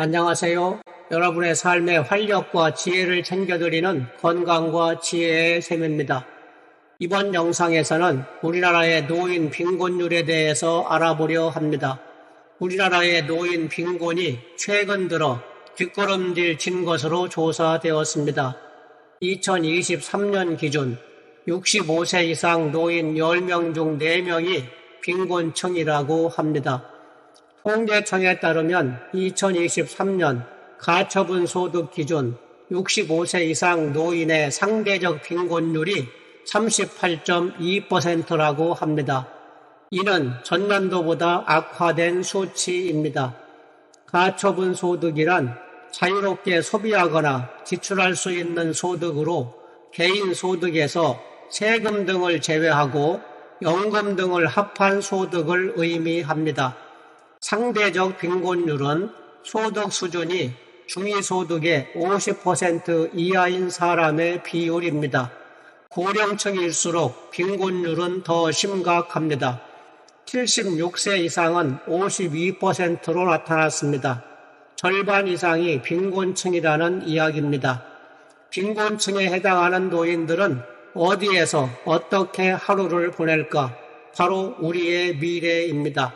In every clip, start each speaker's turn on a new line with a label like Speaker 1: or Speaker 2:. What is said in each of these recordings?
Speaker 1: 안녕하세요. 여러분의 삶의 활력과 지혜를 챙겨드리는 건강과 지혜의 샘입니다. 이번 영상에서는 우리나라의 노인 빈곤율에 대해서 알아보려 합니다. 우리나라의 노인 빈곤이 최근 들어 뒷걸음질 친 것으로 조사되었습니다. 2023년 기준 65세 이상 노인 10명 중 4명이 빈곤층이라고 합니다. 통계청에 따르면 2023년 가처분 소득 기준 65세 이상 노인의 상대적 빈곤율이 38.2%라고 합니다. 이는 전년도보다 악화된 수치입니다. 가처분 소득이란 자유롭게 소비하거나 지출할 수 있는 소득으로 개인 소득에서 세금 등을 제외하고 연금 등을 합한 소득을 의미합니다. 상대적 빈곤율은 소득 수준이 중위소득의 50% 이하인 사람의 비율입니다. 고령층일수록 빈곤율은 더 심각합니다. 76세 이상은 52%로 나타났습니다. 절반 이상이 빈곤층이라는 이야기입니다. 빈곤층에 해당하는 노인들은 어디에서 어떻게 하루를 보낼까? 바로 우리의 미래입니다.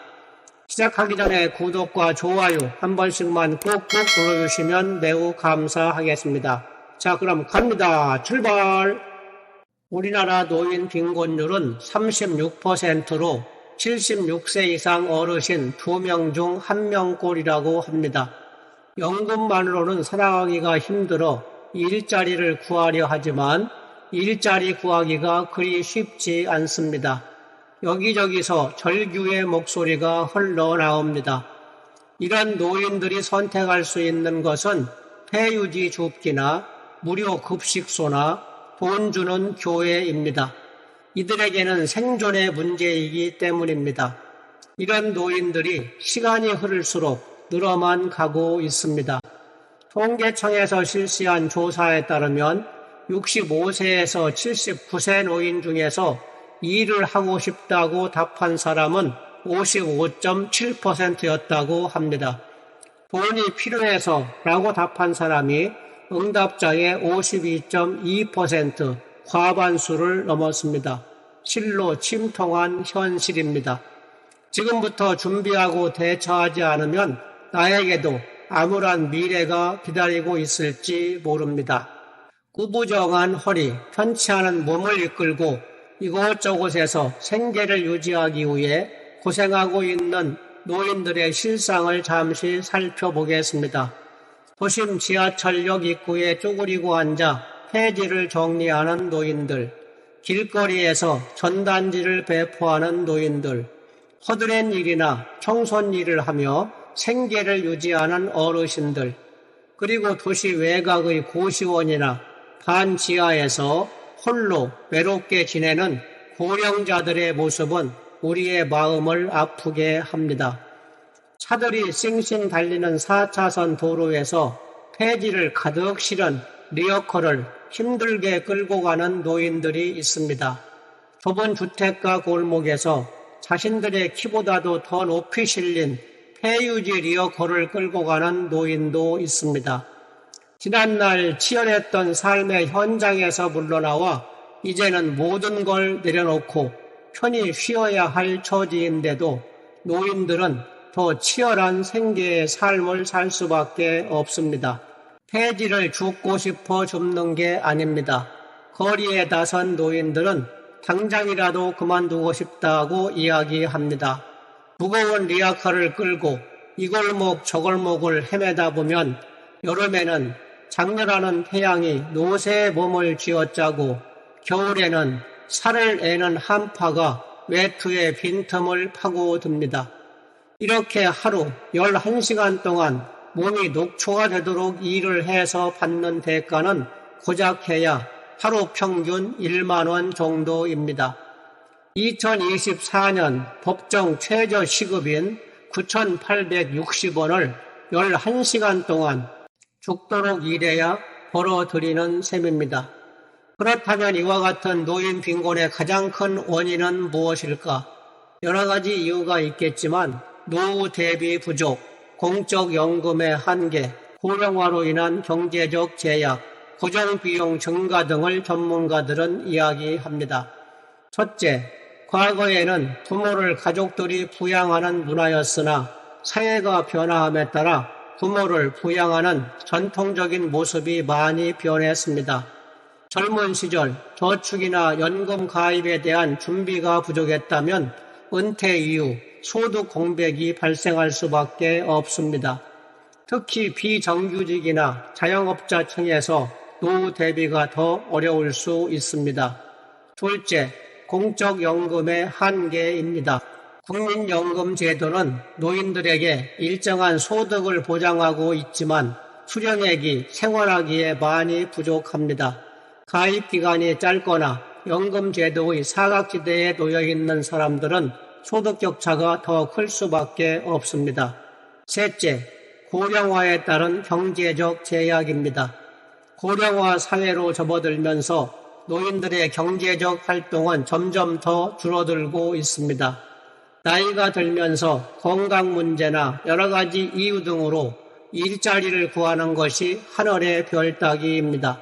Speaker 1: 시작하기 전에 구독과 좋아요 한 번씩만 꾹꾹 눌러주시면 매우 감사하겠습니다. 자, 그럼 갑니다. 출발! 우리나라 노인 빈곤율은 36%로 76세 이상 어르신 2명 중 1명꼴이라고 합니다. 연금만으로는 살아가기가 힘들어 일자리를 구하려 하지만 일자리 구하기가 그리 쉽지 않습니다. 여기저기서 절규의 목소리가 흘러나옵니다. 이런 노인들이 선택할 수 있는 것은 폐유지 줍기나 무료 급식소나 돈 주는 교회입니다. 이들에게는 생존의 문제이기 때문입니다. 이런 노인들이 시간이 흐를수록 늘어만 가고 있습니다. 통계청에서 실시한 조사에 따르면 65세에서 79세 노인 중에서 일을 하고 싶다고 답한 사람은 55.7%였다고 합니다. 돈이 필요해서 라고 답한 사람이 응답자의 52.2%, 과반수를 넘었습니다. 실로 침통한 현실입니다. 지금부터 준비하고 대처하지 않으면 나에게도 암울한 미래가 기다리고 있을지 모릅니다. 구부정한 허리, 편치 않은 몸을 이끌고 이곳저곳에서 생계를 유지하기 위해 고생하고 있는 노인들의 실상을 잠시 살펴보겠습니다. 도심 지하철역 입구에 쪼그리고 앉아 폐지를 정리하는 노인들, 길거리에서 전단지를 배포하는 노인들, 허드렛 일이나 청소년 일을 하며 생계를 유지하는 어르신들, 그리고 도시 외곽의 고시원이나 반지하에서 홀로 외롭게 지내는 고령자들의 모습은 우리의 마음을 아프게 합니다. 차들이 싱싱 달리는 4차선 도로에서 폐지를 가득 실은 리어커를 힘들게 끌고 가는 노인들이 있습니다. 좁은 주택가 골목에서 자신들의 키보다도 더 높이 실린 폐유지 리어커를 끌고 가는 노인도 있습니다. 지난날 치열했던 삶의 현장에서 물러나와 이제는 모든 걸 내려놓고 편히 쉬어야 할 처지인데도 노인들은 더 치열한 생계의 삶을 살 수밖에 없습니다. 폐지를 줍고 싶어 줍는 게 아닙니다. 거리에 나선 노인들은 당장이라도 그만두고 싶다고 이야기합니다. 무거운 리아카를 끌고 이 골목 저 골목을 헤매다 보면 여름에는 장렬하는 태양이 노새의 몸을 쥐어짜고 겨울에는 살을 애는 한파가 외투의 빈틈을 파고듭니다. 이렇게 하루 11시간 동안 몸이 녹초가 되도록 일을 해서 받는 대가는 고작 해야 하루 평균 1만 원 정도입니다. 2024년 법정 최저 시급인 9,860원을 11시간 동안 죽도록 일해야 벌어들이는 셈입니다. 그렇다면 이와 같은 노인 빈곤의 가장 큰 원인은 무엇일까? 여러 가지 이유가 있겠지만 노후 대비 부족, 공적 연금의 한계, 고령화로 인한 경제적 제약, 고정비용 증가 등을 전문가들은 이야기합니다. 첫째, 과거에는 부모를 가족들이 부양하는 문화였으나 사회가 변화함에 따라 부모를 부양하는 전통적인 모습이 많이 변했습니다. 젊은 시절 저축이나 연금 가입에 대한 준비가 부족했다면 은퇴 이후 소득 공백이 발생할 수밖에 없습니다. 특히 비정규직이나 자영업자층에서 노후 대비가 더 어려울 수 있습니다. 둘째, 공적연금의 한계입니다. 국민연금 제도는 노인들에게 일정한 소득을 보장하고 있지만 수령액이 생활하기에 많이 부족합니다. 가입 기간이 짧거나 연금 제도의 사각지대에 놓여 있는 사람들은 소득 격차가 더 클 수밖에 없습니다. 셋째, 고령화에 따른 경제적 제약입니다. 고령화 사회로 접어들면서 노인들의 경제적 활동은 점점 더 줄어들고 있습니다. 나이가 들면서 건강 문제나 여러 가지 이유 등으로 일자리를 구하는 것이 하늘의 별 따기입니다.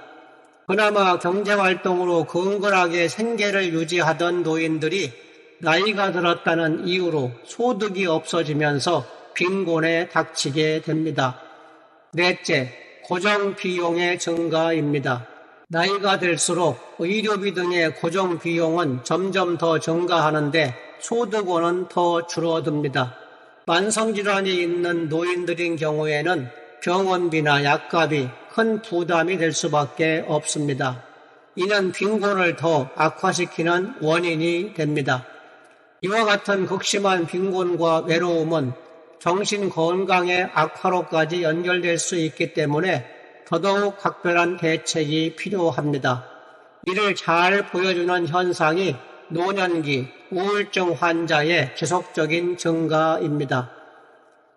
Speaker 1: 그나마 경제활동으로 근근하게 생계를 유지하던 노인들이 나이가 들었다는 이유로 소득이 없어지면서 빈곤에 닥치게 됩니다. 넷째, 고정비용의 증가입니다. 나이가 들수록 의료비 등의 고정비용은 점점 더 증가하는데 소득원은 더 줄어듭니다. 만성질환이 있는 노인들인 경우에는 병원비나 약값이 큰 부담이 될 수밖에 없습니다. 이는 빈곤을 더 악화시키는 원인이 됩니다. 이와 같은 극심한 빈곤과 외로움은 정신건강의 악화로까지 연결될 수 있기 때문에 더더욱 각별한 대책이 필요합니다. 이를 잘 보여주는 현상이 노년기 우울증 환자의 지속적인 증가입니다.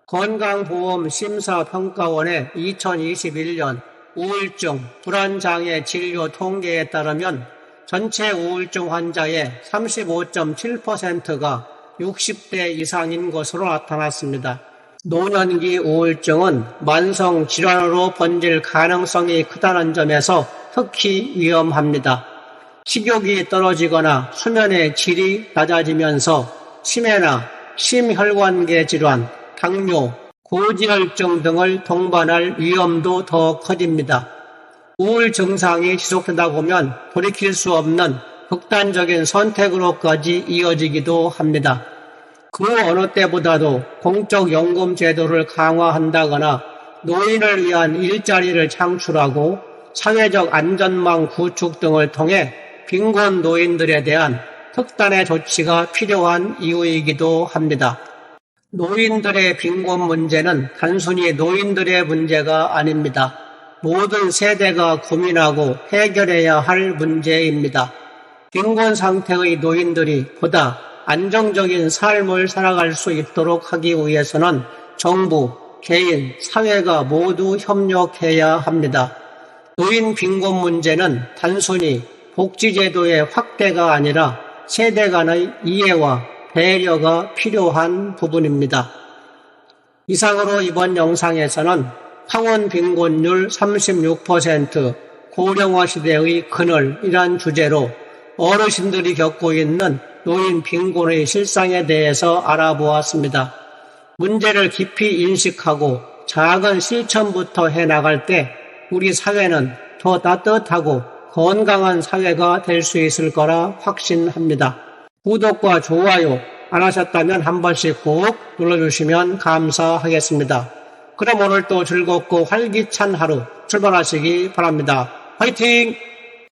Speaker 1: 건강보험심사평가원의 2021년 우울증, 불안장애 진료 통계에 따르면 전체 우울증 환자의 35.7%가 60대 이상인 것으로 나타났습니다. 노년기 우울증은 만성 질환으로 번질 가능성이 크다는 점에서 특히 위험합니다. 식욕이 떨어지거나 수면의 질이 낮아지면서 치매나 심혈관계 질환, 당뇨, 고지혈증 등을 동반할 위험도 더 커집니다. 우울 증상이 지속되다 보면 돌이킬 수 없는 극단적인 선택으로까지 이어지기도 합니다. 그 어느 때보다도 공적연금 제도를 강화한다거나 노인을 위한 일자리를 창출하고 사회적 안전망 구축 등을 통해 빈곤 노인들에 대한 특단의 조치가 필요한 이유이기도 합니다. 노인들의 빈곤 문제는 단순히 노인들의 문제가 아닙니다. 모든 세대가 고민하고 해결해야 할 문제입니다. 빈곤 상태의 노인들이 보다 안정적인 삶을 살아갈 수 있도록 하기 위해서는 정부, 개인, 사회가 모두 협력해야 합니다. 노인 빈곤 문제는 단순히 복지제도의 확대가 아니라 세대 간의 이해와 배려가 필요한 부분입니다. 이상으로 이번 영상에서는 황혼 빈곤율 36%, 고령화 시대의 그늘이란 주제로 어르신들이 겪고 있는 노인 빈곤의 실상에 대해서 알아보았습니다. 문제를 깊이 인식하고 작은 실천부터 해나갈 때 우리 사회는 더 따뜻하고 건강한 사회가 될 수 있을 거라 확신합니다. 구독과 좋아요 안 하셨다면 한 번씩 꼭 눌러주시면 감사하겠습니다. 그럼 오늘도 즐겁고 활기찬 하루 출발하시기 바랍니다. 화이팅!